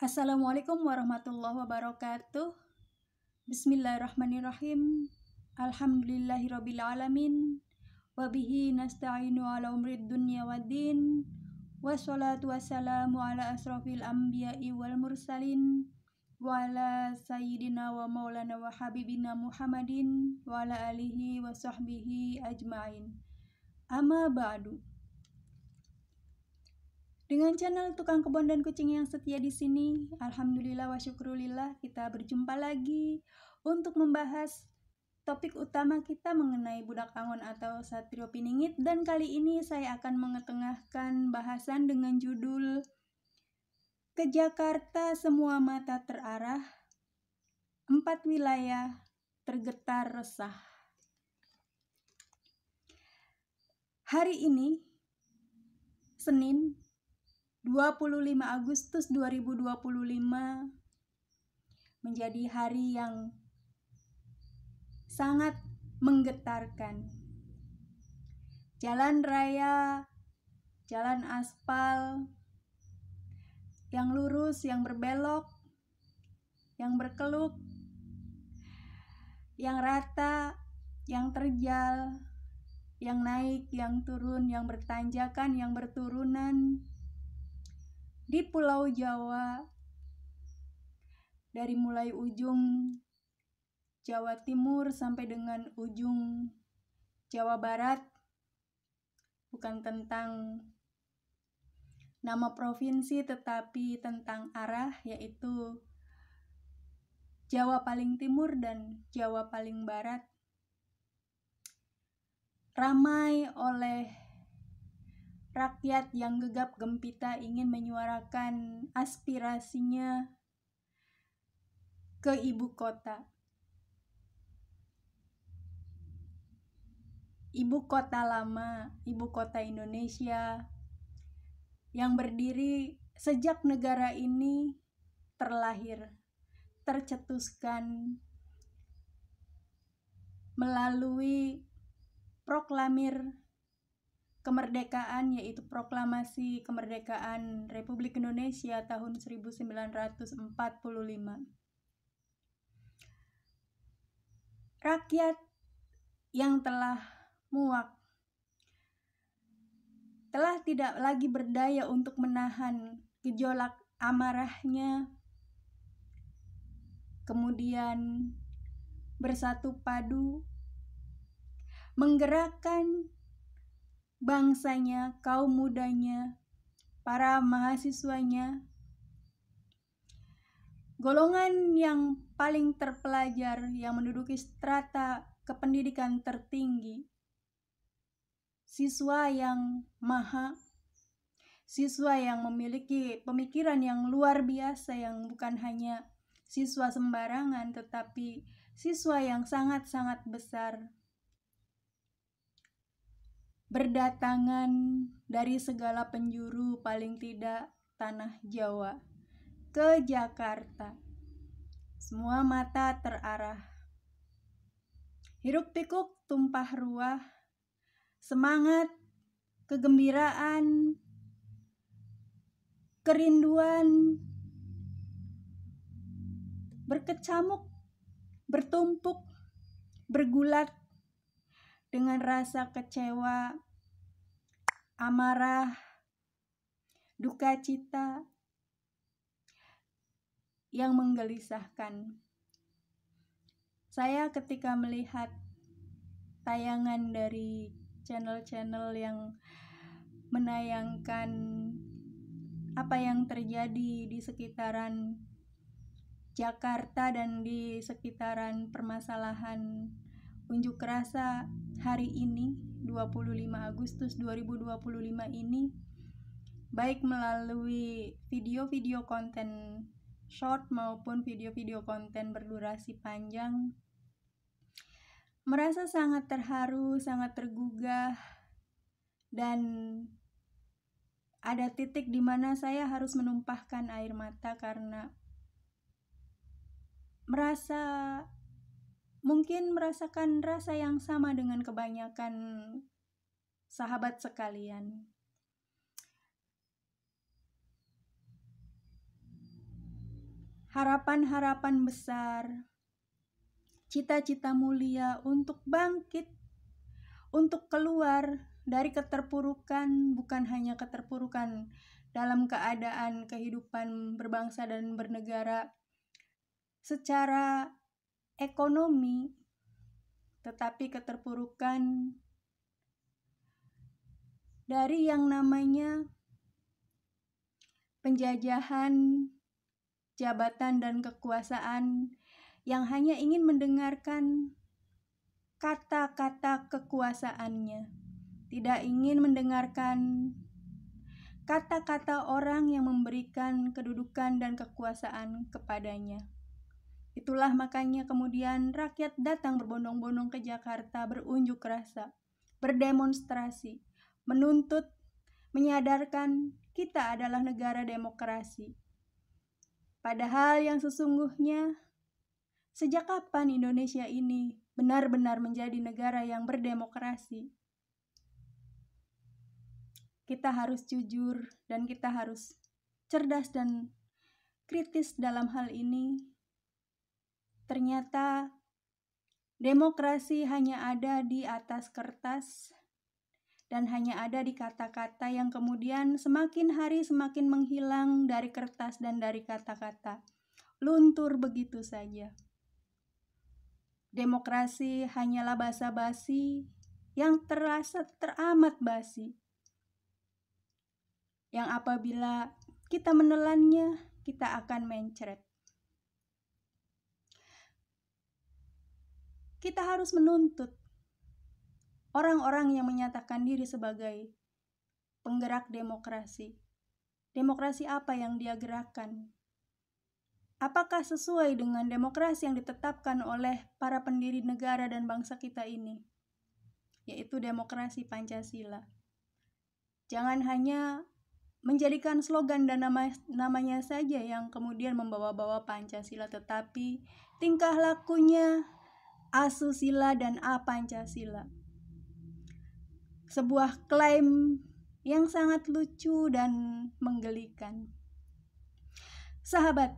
Assalamualaikum warahmatullahi wabarakatuh. Bismillahirrahmanirrahim. Alhamdulillahirabbil alamin. Wabihi nasta'inu ala umrid dunya waddin. Wassalatu wassalamu ala asrofil anbiya'i wal mursalin. Wa ala sayyidina wa maulana wa habibina Muhammadin wa ala alihi wa sahbihi ajma'in. Amma ba'du. Dengan channel Tukang Kebon dan Kucing yang setia di sini, alhamdulillah wa syukrulillah, kita berjumpa lagi untuk membahas topik utama kita mengenai budak angon atau satrio piningit, dan kali ini saya akan mengetengahkan bahasan dengan judul Ke Jakarta Semua Mata Terarah, 4 wilayah tergetar resah. Hari ini, Senin 25 Agustus 2025 menjadi hari yang sangat menggetarkan. Jalan raya, jalan aspal, yang lurus, yang berbelok, yang berkeluk, yang rata, yang terjal, yang naik, yang turun, yang bertanjakan, yang berturunan, di Pulau Jawa, dari mulai ujung Jawa Timur sampai dengan ujung Jawa Barat, bukan tentang nama provinsi tetapi tentang arah, yaitu Jawa paling timur dan Jawa paling barat, ramai oleh rakyat yang gegap gempita ingin menyuarakan aspirasinya ke ibu kota. Ibu kota lama, ibu kota Indonesia yang berdiri sejak negara ini terlahir, tercetuskan melalui proklamir kemerdekaan, yaitu Proklamasi Kemerdekaan Republik Indonesia tahun 1945. Rakyat yang telah muak, telah tidak lagi berdaya untuk menahan gejolak amarahnya, kemudian bersatu padu, menggerakkan bangsanya, kaum mudanya, para mahasiswanya, golongan yang paling terpelajar yang menduduki strata kependidikan tertinggi, siswa yang maha, siswa yang memiliki pemikiran yang luar biasa, yang bukan hanya siswa sembarangan tetapi siswa yang sangat-sangat besar, berdatangan dari segala penjuru, paling tidak tanah Jawa, ke Jakarta. Semua mata terarah. Hiruk pikuk tumpah ruah, semangat, kegembiraan, kerinduan berkecamuk, bertumpuk, bergulat dengan rasa kecewa, amarah, duka cita yang menggelisahkan. Saya ketika melihat tayangan dari channel-channel yang menayangkan apa yang terjadi di sekitaran Jakarta dan di sekitaran permasalahan unjuk rasa hari ini 25 Agustus 2025 ini, baik melalui video-video konten short maupun video-video konten berdurasi panjang, merasa sangat terharu, sangat tergugah, dan ada titik di mana saya harus menumpahkan air mata karena merasakan rasa yang sama dengan kebanyakan sahabat sekalian. harapan-harapan besar, cita-cita mulia untuk bangkit, untuk keluar dari keterpurukan, bukan hanya keterpurukan dalam keadaan kehidupan berbangsa dan bernegara secara ekonomi, tetapi keterpurukan dari yang namanya penjajahan, jabatan dan kekuasaan yang hanya ingin mendengarkan kata-kata kekuasaannya, tidak ingin mendengarkan kata-kata orang yang memberikan kedudukan dan kekuasaan kepadanya. Itulah makanya kemudian rakyat datang berbondong-bondong ke Jakarta, berunjuk rasa, berdemonstrasi, menuntut, menyadarkan kita adalah negara demokrasi. Padahal yang sesungguhnya, sejak kapan Indonesia ini benar-benar menjadi negara yang berdemokrasi? Kita harus jujur dan kita harus cerdas dan kritis dalam hal ini. Ternyata demokrasi hanya ada di atas kertas dan hanya ada di kata-kata yang kemudian semakin hari semakin menghilang dari kertas dan dari kata-kata. Luntur begitu saja. Demokrasi hanyalah basa-basi yang terasa teramat basi, yang apabila kita menelannya, kita akan mencret. Kita harus menuntut orang-orang yang menyatakan diri sebagai penggerak demokrasi. Demokrasi apa yang dia gerakkan? Apakah sesuai dengan demokrasi yang ditetapkan oleh para pendiri negara dan bangsa kita ini? Yaitu demokrasi Pancasila. Jangan hanya menjadikan slogan dan namanya saja yang kemudian membawa-bawa Pancasila, tetapi tingkah lakunya asusila dan apancasila. Sebuah klaim yang sangat lucu dan menggelikan. Sahabat,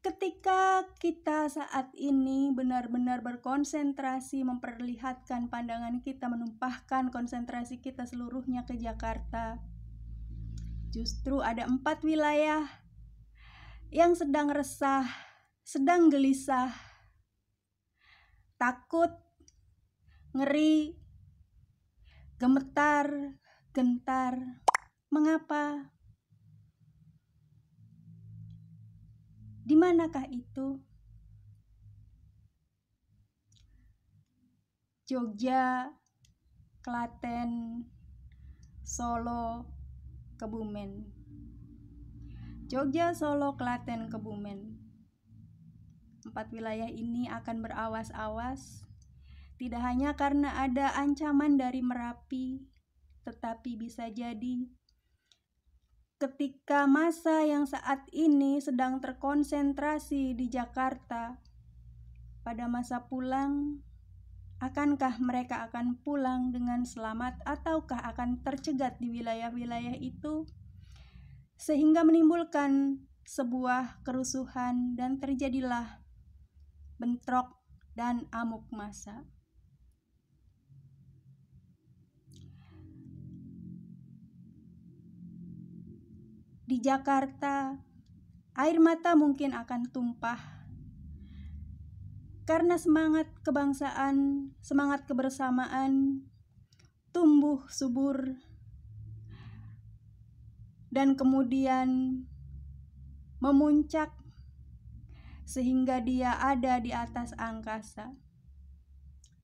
ketika kita saat ini benar-benar berkonsentrasi memperlihatkan pandangan kita, menumpahkan konsentrasi kita seluruhnya ke Jakarta, justru ada 4 wilayah yang sedang resah, sedang gelisah, takut, ngeri, gemetar, gentar. Mengapa? Di manakah itu? Jogja, Klaten, Solo, Kebumen. Jogja, Solo, Klaten, Kebumen. 4 wilayah ini akan berawas-awas, tidak hanya karena ada ancaman dari Merapi, tetapi bisa jadi ketika masa yang saat ini sedang terkonsentrasi di Jakarta, pada masa pulang, akankah mereka akan pulang dengan selamat ataukah akan tercegat di wilayah-wilayah itu, sehingga menimbulkan sebuah kerusuhan dan terjadilah bentrok dan amuk massa. Di Jakarta, air mata mungkin akan tumpah karena semangat kebangsaan, semangat kebersamaan tumbuh subur dan kemudian memuncak sehingga dia ada di atas angkasa.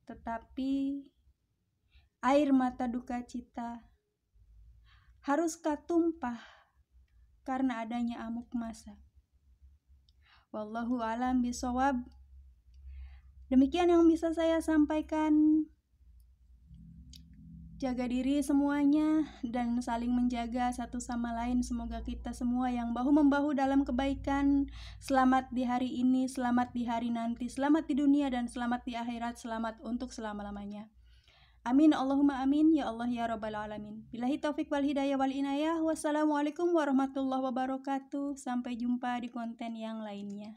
Tetapi air mata duka cita haruskah tumpah karena adanya amuk massa? Wallahu a'lam bishawab. Demikian yang bisa saya sampaikan. Jaga diri semuanya dan saling menjaga satu sama lain. Semoga kita semua yang bahu-membahu dalam kebaikan, selamat di hari ini, selamat di hari nanti, selamat di dunia dan selamat di akhirat, selamat untuk selama-lamanya. Amin Allahumma amin ya Allah ya rabbal alamin. Billahi taufik wal hidayah wal inayah. Wassalamualaikum warahmatullahi wabarakatuh. Sampai jumpa di konten yang lainnya.